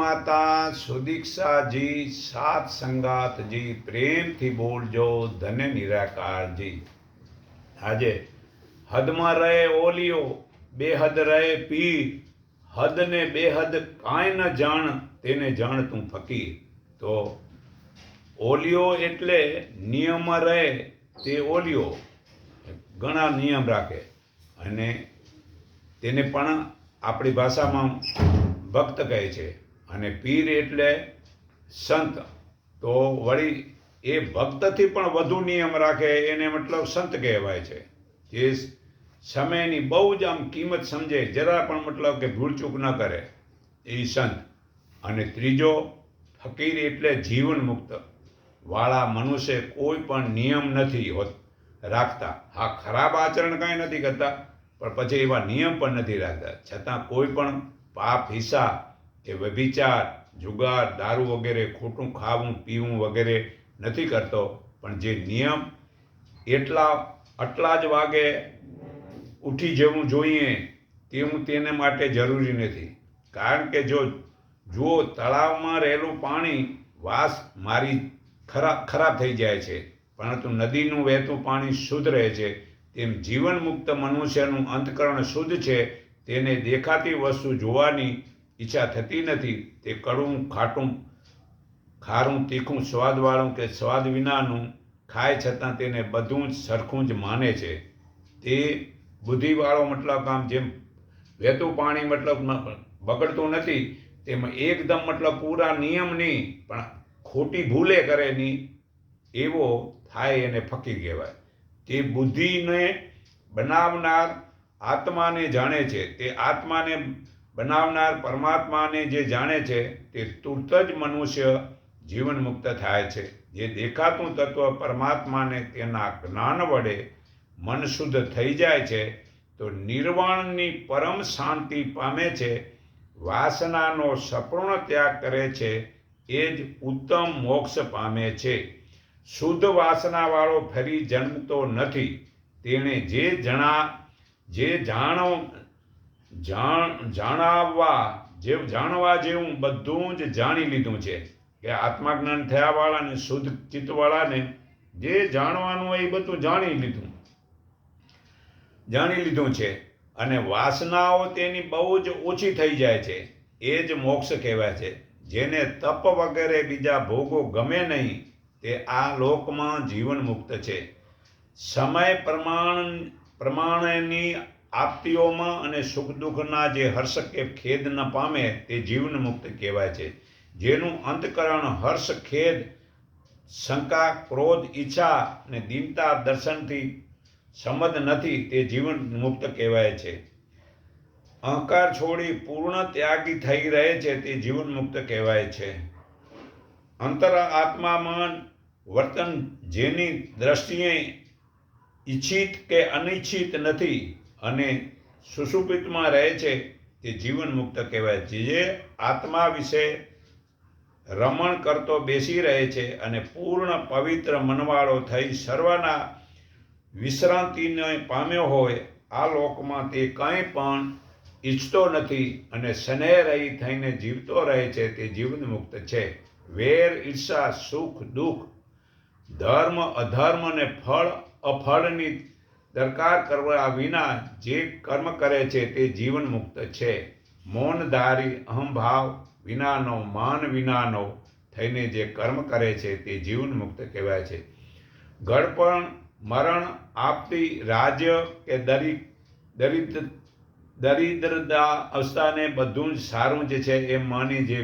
માતા સુદીક્ષાજી સાત સંગાતજી પ્રેમથી બોલજો ધન્ય નિરાકારજી. આજે હદમાં રહે ઓલિયો બેહદ રહે પીર, હદ ને બેહદ કાંઈ ન જાણ તેને જાણ તું ફકીર. તો ઓલિયો એટલે નિયમમાં રહે તે ઓલિયો, ઘણા નિયમ રાખે અને તેને પણ આપણી ભાષામાં ભક્ત કહે છે. અને પીર એટલે સંત, તો વળી એ ભક્તથી પણ વધુ નિયમ રાખે એને મતલબ સંત કહેવાય છે. જે સમયની બહુ જ આમ કિંમત સમજે, જરા પણ મતલબ કે ભૂલચૂક ન કરે, એ સંત. અને ત્રીજો ફકીર એટલે જીવન મુક્ત વાળા મનુષ્ય, કોઈ પણ નિયમ નથી રાખતા. હા, ખરાબ આચરણ કાંઈ નથી કરતા, પણ પછી એવા નિયમ પણ નથી રાખતા, છતાં કોઈ પણ પાપ હિસ્સા કે વ્યભિચાર, જુગાર, દારૂ વગેરે ખોટું ખાવું પીવું વગેરે નથી કરતો. પણ જે નિયમ આટલા જ વાગે ઉઠી જવું જોઈએ તેવું તેને માટે જરૂરી નથી. કારણ કે જો તળાવમાં રહેલું પાણી વાસ મારી ખરાબ થઈ જાય છે, પરંતુ નદીનું વહેતું પાણી શુદ્ધ રહે છે, તેમ જીવન મુક્ત મનુષ્યનું અંતકરણ શુદ્ધ છે. તેને દેખાતી વસ્તુ જોવાની ઈચ્છા થતી નથી. તે કડવું, ખાટું, ખારું, તીખું, સ્વાદવાળું કે સ્વાદ વિનાનું ખાય, છતાં તેને બધું જ સરખું જ માને છે. તે બુદ્ધિવાળો મતલબ આમ જેમ વહેતું પાણી મતલબ બગડતું નથી, તેમાં એકદમ મતલબ પૂરા નિયમ નહીં પણ ખોટી ભૂલે કરે નહીં, એવો થાય એને ફકીર કહેવાય. તે બુદ્ધિને બનાવનાર આત્માને જાણે છે, તે આત્માને બનાવનાર પરમાત્માને જે જાણે છે, તે તુરત જ મનુષ્ય જીવન મુક્ત થાય છે. જે દેખાતું તત્વ પરમાત્માને તેના જ્ઞાન વડે મન શુદ્ધ થઈ જાય છે, તો નિર્વાણની પરમ શાંતિ પામે છે. વાસનાનો સંપૂર્ણ ત્યાગ કરે છે, એ જ ઉત્તમ મોક્ષ પામે છે. શુદ્ધ વાસનાવાળો ફરી જન્મતો નથી. તેણે જે જાણવા જેવું બધું જ જાણી લીધું છે. કે આત્મજ્ઞાન થયાવાળાને, શુદ્ધ ચિત્તવાળાને જે જાણવાનું હોય એ બધું જાણી લીધું છે. અને વાસનાઓ તેની બહુ જ ઓછી થઈ જાય છે. એ જ મોક્ષ કહેવાય છે. જેને તપ વગેરે બીજા ભોગો ગમે નહીં, તે આ લોકમાં જીવન મુક્ત છે. સમય પ્રમાણેની આપતીઓમાં અને સુખ દુઃખના જે હર્ષ કે ખેદ ન પામે, તે જીવન મુક્ત કહેવાય છે. જેનું અંતકરણ હર્ષ, ખેદ, શંકા, ક્રોધ, ઈચ્છા અને દીનતા દર્શનથી સંબંધ નથી, તે જીવન મુક્ત કહેવાય છે. અહંકાર છોડી પૂર્ણ ત્યાગી થઈ રહે છે, તે જીવન મુક્ત કહેવાય છે. અંતર આત્મામાં વર્તન જેની દ્રષ્ટિએ ઈચ્છિત કે અનિચ્છિત નથી અને સુષુપ્તિમાં રહે છે, તે જીવન મુક્ત કહેવાય છે. જે આત્મા વિશે રમણ કરતો બેસી રહે છે અને પૂર્ણ પવિત્ર મનવાળો થઈ સર્વના વિશ્રાંતિને પામ્યો હોય, આ લોકમાં તે કંઈ પણ ઈચ્છતો નથી અને સ્નેહ રહી થઈને જીવતો રહે છે, તે જીવન મુક્ત છે. વેર, ઈર્ષા, સુખ દુઃખ, ધર્મ અધર્મ અને ફળ અફળની દરકાર કરવા વિના જે કર્મ કરે છે, તે જીવન મુક્ત છે. મૌન ધારી અહંભાવ વિનાનો, માન વિનાનો થઈને જે કર્મ કરે છે, તે જીવન મુક્ત કહેવાય છે. ગળપણ, મરણ આપતી રાજ્ય કે દરિદ્રતા અવસ્થાને બધું જ સારું જ છે એમ માની જે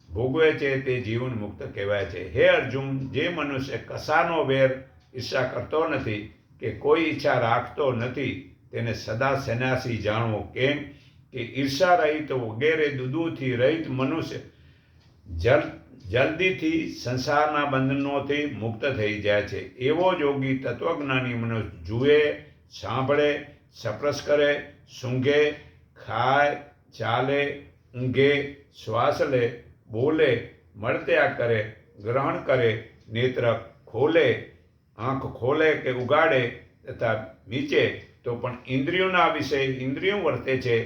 ભોગવે છે, તે જીવન મુક્ત કહેવાય છે. હે અર્જુન, જે મનુષ્ય કશાનો વેર ઈર્ષા કરતો નથી કે કોઈ ઈચ્છા રાખતો નથી, તેને સદા સંન્યાસી જાણવો. કેમ કે ઈર્ષા રહિત વગેરે દુદુથી રહિત મનુષ્ય જલ્દીથી સંસારના બંધનોથી મુક્ત થઈ જાય છે. એવો યોગી તત્વજ્ઞાની મનુષ્ય જુએ, સાંભળે, સ્પર્શ કરે, સૂંઘે, ખાય, ચાલે, ઊંઘે, શ્વાસ લે, બોલે, મળત્યા કરે, ગ્રહણ કરે, નેત્ર ખોલે, આંખ ખોલે કે ઉગાડે તથા નીચે, તો પણ ઇન્દ્રિયોના વિષય ઇન્દ્રિયો વર્તે છે,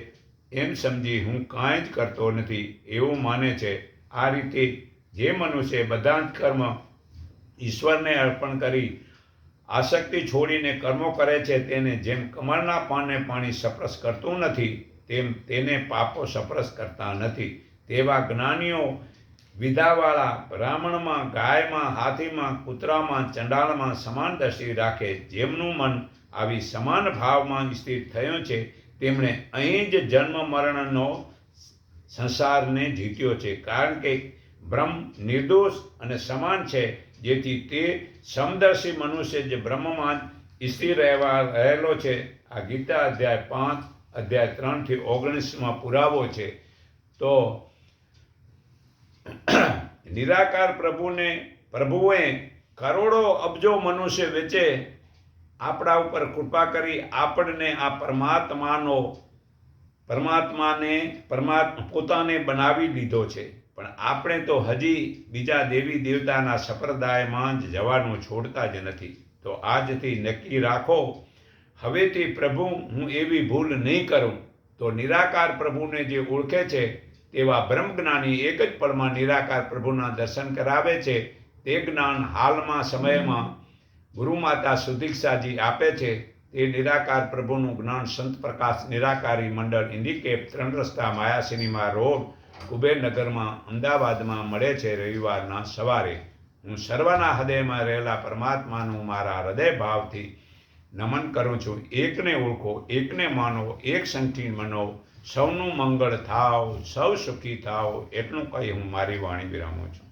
એમ સમજી હું કાંઈ જ કરતો નથી એવું માને છે. આ રીતે જે મનુષ્ય બધા જ કર્મ ઈશ્વરને અર્પણ કરી આસક્તિ છોડીને કર્મો કરે છે તેને જેમ કમળના પાનને પાણી સપ્રસ કરતું નથી તેમ તેને પાપો સપ્રસ કરતા નથી. તેવા જ્ઞાનીઓ વિધાવાળા બ્રાહ્મણમાં, ગાયમાં, હાથીમાં, કૂતરામાં, ચંડાળમાં સમાન દ્રષ્ટિ રાખે. જેમનું મન આવી સમાન ભાવમાં સ્થિર થયું છે તેમણે અહીં જ જન્મ મરણનો સંસારને જીત્યો છે. કારણ કે બ્રહ્મ નિર્દોષ અને સમાન છે, જેથી તે સમદર્શી મનુષ્ય જે બ્રહ્મમાં જ સ્થિર રહેલો છે. આ ગીતા અધ્યાય 5 અધ્યાય 3 થી 19 પુરાવો છે. તો નિરાકાર પ્રભુએ કરોડો અબજો મનુષ્ય વચ્ચે આપણા ઉપર કૃપા કરી આપણને આ પોતાને બનાવી લીધો છે. પણ આપણે તો હજી બીજા દેવી દેવતાના સંપ્રદાયમાં જ જવાનું છોડતા જ નથી. તો આજથી નક્કી રાખો, હવેથી પ્રભુ હું એવી ભૂલ નહીં કરું. તો નિરાકાર પ્રભુને જે ઓળખે છે તેવા બ્રહ્મજ્ઞાની એક જ પળમાં નિરાકાર પ્રભુના દર્શન કરાવે છે. તે જ્ઞાન હાલમાં સમયમાં ગુરુમાતા સુદીક્ષાજી આપે છે. તે નિરાકાર પ્રભુનું જ્ઞાન સંત પ્રકાશ નિરાકારી મંડળ ઇન્ડિકેપ 3 રસ્તા માયા સિનેમા રોડ, કુબેરનગરમાં, અમદાવાદમાં મળે છે રવિવારના સવારે. હું સર્વના હૃદયમાં રહેલા પરમાત્માનું મારા હૃદય ભાવથી નમન કરું છું. એકને ઓળખો, એકને માનો, એક સંગઠી મનો, સૌનું મંગળ થાવ, સૌ સુખી થાવ. એટલું કહી હું મારી વાણી વિરામું છું.